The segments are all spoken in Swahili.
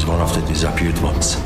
is one of the disappeared ones.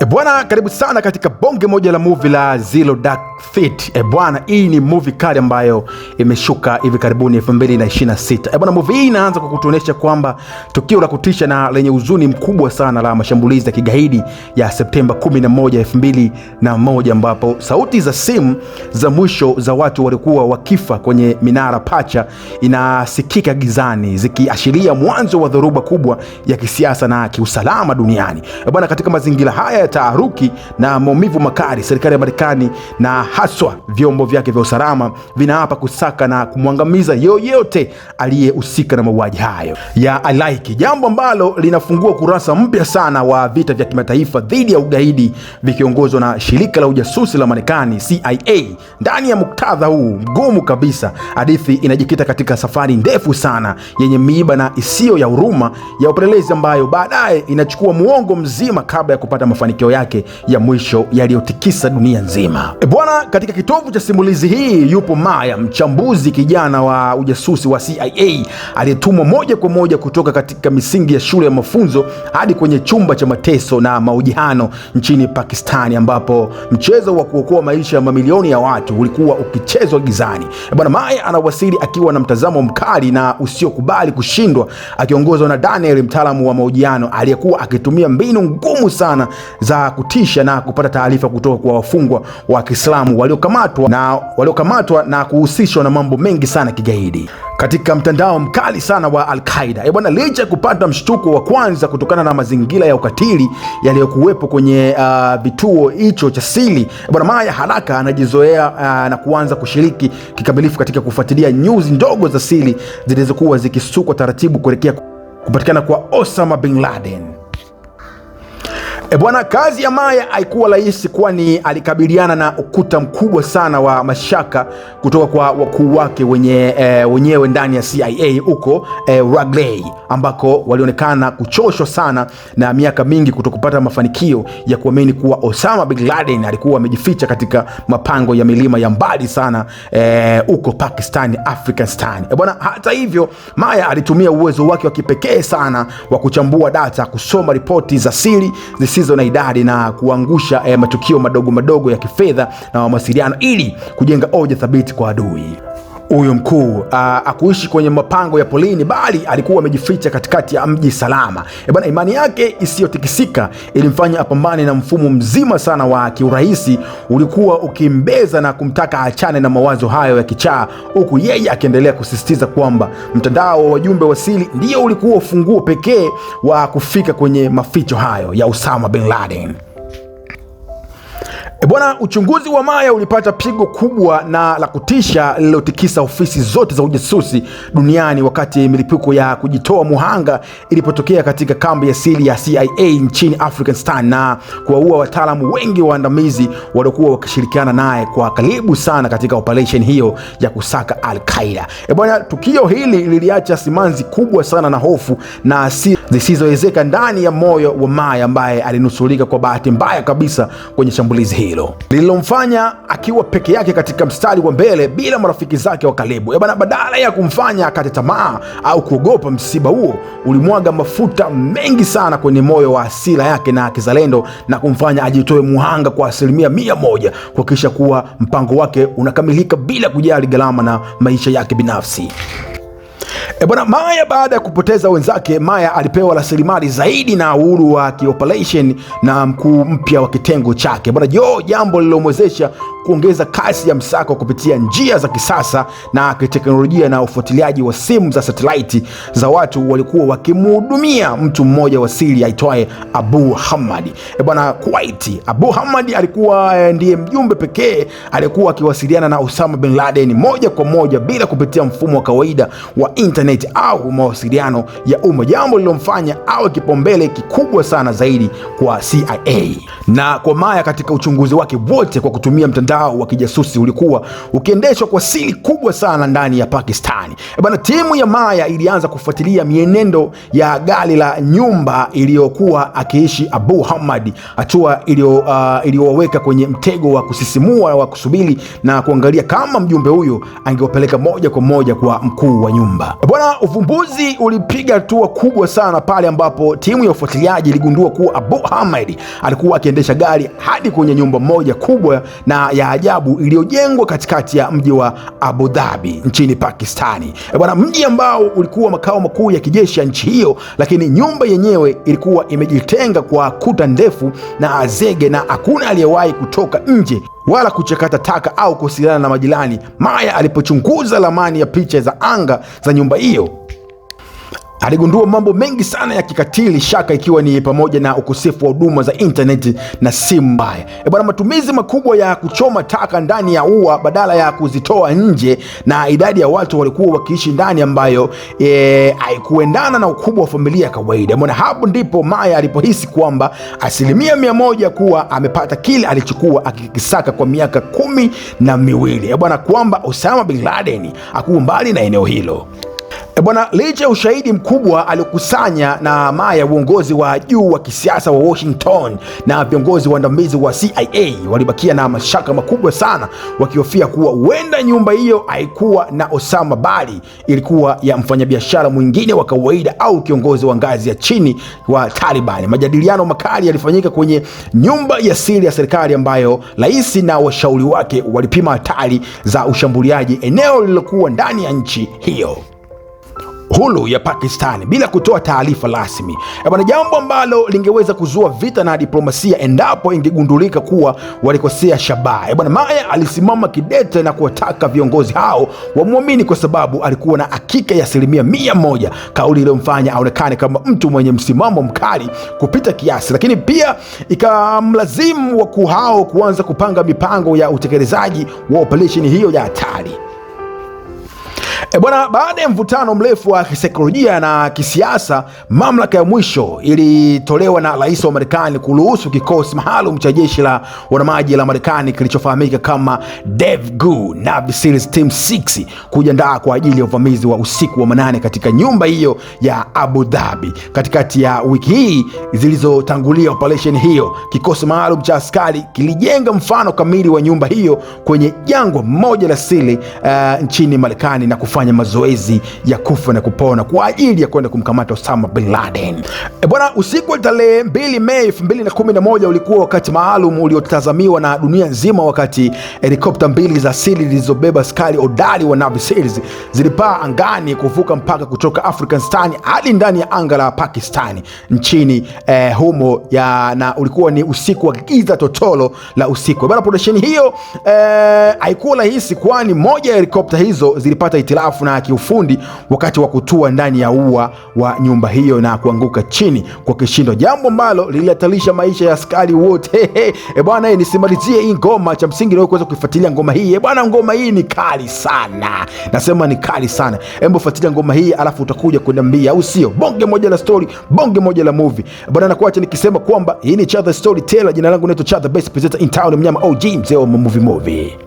Bwana, karibu sana katika bonge moja la movie la Zero Dark Thirty. Bwana, hii ni movie kali ambayo imeshuka hivi karibuni 2026. Bwana, movie hii inaanza kwa kutuonesha kwamba tukio la kutisha na lenye huzuni mkubwa sana la mashambulizi ya kigaidi ya Septemba 11, 2001, ambapo sauti za simu za mwisho za watu walikuwa wakifa kwenye minara pacha inasikika gizani, zikiashiria mwanzo wa dhoruba kubwa ya kisiasa na kiusalama duniani. Bwana, katika mazingira haya ya taharuki na maumivu makali, serikali ya Marekani na haswa vyombo vyake vya usalama vinaapa kusaka na kumwangamiza yoyote aliyehusika na mauaji hayo ya halaiki, jambo ambalo linafungua kurasa mpya sana wa vita vya kimataifa dhidi ya ugaidi vikiongozwa na shirika la ujasusi la Marekani CIA. Ndani ya muktadha huu mgumu kabisa, hadithi inajikita katika safari ndefu sana yenye miiba na isiyo ya huruma ya upelelezi ambayo baadaye inachukua muongo mzima kabla ya kupata mafanikio yake ya mwisho yaliyotikisa dunia nzima. Bwana, katika kitovu cha simulizi hii yupo Maya, mchambuzi kijana wa ujasusi wa CIA aliyetumwa moja kwa moja kutoka katika misingi ya shule ya mafunzo hadi kwenye chumba cha mateso na mahojiano nchini Pakistani, ambapo mchezo wa kuokoa maisha ya mamilioni ya watu ulikuwa ukichezwa gizani. Bwana, Maya anawasili akiwa na mtazamo mkali na usiokubali kushindwa, akiongozwa na Daniel, mtaalamu wa mahojiano aliyekuwa akitumia mbinu ngumu sana za kutisha na kupata taarifa kutoka kwa wafungwa wa Kiislamu waliokamatwa na kuhusishwa na mambo mengi sana kigaidi katika mtandao mkali sana wa Al-Qaeda. Bwana, licha ya kupata mshtuko wa kwanza kutokana na mazingira ya ukatili yaliyokuwepo kwenye vituo hicho cha siri, Bwana Maya haraka anajizoea na kuanza kushiriki kikamilifu katika kufuatilia news ndogo za siri zilizokuwa zikisukwa taratibu kuelekea kupatikana kwa Osama bin Laden. Bwana, kazi ya Maya haikuwa rahisi, kwani alikabiliana na ukuta mkubwa sana wa mashaka kutoka kwa wakuu wake wenyewe ndani ya CIA huko Ragley, ambako walionekana kuchoshwa sana na miaka mingi kutokupata mafanikio ya kuamini kuwa Osama bin Laden alikuwa amejificha katika mapango ya milima ya mbali sana huko Pakistan, Afghanistan. Bwana, hata hivyo Maya alitumia uwezo wake wa kipekee sana wa kuchambua data, kusoma ripoti za siri zisizo na idadi na kuangusha matukio madogo madogo ya kifedha na mawasiliano ili kujenga hoja thabiti kwa adui. Huyo mkuu akuishi kwenye mapango ya polini, bali alikuwa amejificha katikati ya mji salama. Bwana, imani yake isiyotikisika ilimfanya apambane na mfumo mzima sana wa kiurahisi ulikuwa ukimbeza na kumtaka achane na mawazo hayo ya kichaa, huku yeye akiendelea kusisitiza kwamba mtandao wa wajumbe wa siri ndio ulikuwa ufunguo pekee wa kufika kwenye maficho hayo ya Osama bin Laden. Bwana, uchunguzi wa Maya ulipata pigo kubwa na la kutisha lililotikisa ofisi zote za ujasusi duniani wakati milipuko ya kujitoa muhanga ilipotokea katika kambi ya siri ya CIA nchini Afghanistan na kuwaua wataalamu wengi waandamizi waliokuwa wakishirikiana naye kwa karibu sana katika operation hiyo ya kusaka Al-Qaeda. Bwana, tukio hili liliacha simanzi kubwa sana na hofu na hasira zisizoelezeka ndani ya moyo wa Maya, ambaye alinusurika kwa bahati mbaya kabisa kwenye shambulizi hilo lililomfanya akiwa peke yake katika mstari wa mbele bila marafiki zake wa karibu. Bwana, badala ya kumfanya akate tamaa au kuogopa msiba huo, ulimwaga mafuta mengi sana kwenye moyo wa hasira yake na kizalendo na kumfanya ajitoe muhanga kwa 100% kuhakikisha kuwa mpango wake unakamilika bila kujali gharama na maisha yake binafsi. Bwana, Maya baada ya kupoteza wenzake, Maya alipewa rasilimali zaidi na uhuru wa kioperation na mkuu mpya wa kitengo chake. Bwana, jambo lililomwezesha kuongeza kasi ya msako kupitia njia za kisasa na kiteknolojia na ufuatiliaji wa simu za satellite za watu walikuwa wakimhudumia mtu mmoja wa siri aitwaye Abu Hamad. Bwana, Kuwaiti, Abu Hamad alikuwa ndiye mjumbe pekee aliyekuwa akiwasiliana na Osama bin Laden moja kwa moja bila kupitia mfumo wa kawaida wa internet internet au mawasiliano ya umma, jambo lililomfanya awe kipaumbele kikubwa sana zaidi kwa CIA. Na kwa Maya, katika uchunguzi wake wote kwa kutumia mtandao wa kijasusi ulikuwa ukiendeshwa kwa siri kubwa sana ndani ya Pakistani. Bwana, timu ya Maya ilianza kufuatilia mienendo ya gari la nyumba iliyokuwa akiishi Abu Hamad, hatua iliyoweka kwenye mtego wa kusisimua wa kusubiri na kuangalia kama mjumbe huyo angewapeleka moja kwa moja kwa mkuu wa nyumba. Bwana, uvumbuzi ulipiga hatua kubwa sana pale ambapo timu ya ufuatiliaji iligundua kuwa Abu Hamad alikuwa akiendesha gari hadi kwenye nyumba moja kubwa na ya ajabu iliyojengwa katikati ya mji wa Abu Dhabi nchini Pakistani. Bwana, mji ambao ulikuwa makao makuu ya kijeshi ya nchi hiyo, lakini nyumba yenyewe ilikuwa imejitenga kwa kuta ndefu na zege, na hakuna aliyewahi kutoka nje wala kuchakata taka au kuwasiliana na majirani. Maya alipochunguza ramani ya picha za anga za nyumba hiyo, aligundua mambo mengi sana ya kikatili, shaka ikiwa ni pamoja na ukosefu wa huduma za intaneti na simu mbaya. Bwana, matumizi makubwa ya kuchoma taka ndani ya ua badala ya kuzitoa nje, na idadi ya watu walikuwa wakiishi ndani ambayo haikuendana na ukubwa wa familia ya kawaida. Bwana, hapo ndipo Maya alipohisi kwamba 100% kuwa amepata kile alichokuwa akikisaka kwa miaka 12. Bwana, kwamba Osama bin Laden hakuwa mbali na eneo hilo. Bwana, licha ya ushahidi mkubwa aliokusanya na Maya, uongozi wa juu wa kisiasa wa Washington na viongozi waandamizi wa CIA walibakia na mashaka makubwa sana, wakihofia kuwa huenda nyumba hiyo haikuwa na Osama bali ilikuwa ya mfanyabiashara mwingine wa kawaida au kiongozi wa ngazi ya chini wa Taliban. Majadiliano makali yalifanyika kwenye nyumba ya siri ya serikali ambayo rais na washauri wake walipima hatari za ushambuliaji eneo lililokuwa ndani ya nchi hiyo hulu ya Pakistani bila kutoa taarifa rasmi. Bwana, jambo ambalo lingeweza kuzua vita na diplomasia endapo ingegundulika kuwa walikosea shabaha. Bwana, Maya alisimama kidete na kuwataka viongozi hao wamwamini kwa sababu alikuwa na hakika ya 100%, kauli iliyomfanya aonekane kama mtu mwenye msimamo mkali kupita kiasi, lakini pia ikamlazimu wakuu hao kuanza kupanga mipango ya utekelezaji wa operesheni hiyo ya hatari. Bwana, baada ya mvutano mrefu wa kisaikolojia na kisiasa, mamlaka ya mwisho ilitolewa na rais wa Marekani kuruhusu kikosi maalum cha jeshi la wanamaji la Marekani kilichofahamika kama DEVGU Navy Seals Team 6 kujiandaa kwa ajili ya uvamizi wa usiku wa manane katika nyumba hiyo ya Abu Dhabi. Katikati ya wiki hii zilizotangulia operation hiyo, kikosi maalum cha askari kilijenga mfano kamili wa nyumba hiyo kwenye jangwa moja la siri nchini Marekani na kufanya mazoezi ya kufa na kupona kwa ajili ya kwenda kumkamata Osama bin Laden. Bwana, usiku wa tarehe 2 Mei 2011 ulikuwa wakati maalum uliotazamiwa na dunia nzima, wakati helikopta mbili za siri zilizobeba askari hodari wa Navy Seals zilipaa angani kuvuka mpaka kutoka Afghanistan hadi ndani ya anga la Pakistani nchini humo na ulikuwa ni usiku wa giza totolo la usiku. Bwana, operesheni hiyo haikuwa rahisi, kwani moja ya helikopta hizo zilipata hitilafu na kiufundi wakati wa kutua ndani ya ua wa nyumba hiyo na kuanguka chini kwa kishindo, jambo ambalo lilihatarisha maisha ya askari wote. Bwana, nisimalizie hii ngoma, cha msingi leo kuweza kuifuatilia ngoma hii. Bwana, ngoma hii ni kali sana, nasema ni kali sana. Hebu fuatilia ngoma hii alafu utakuja kuniambia, au sio? Bonge moja la story, bonge moja la movie. Bwana, nakuacha nikisema kwamba hii ni Cha The Storyteller. Jina langu naitwa Cha The Best Presenter in Town, mnyama OG, mzee wa movie.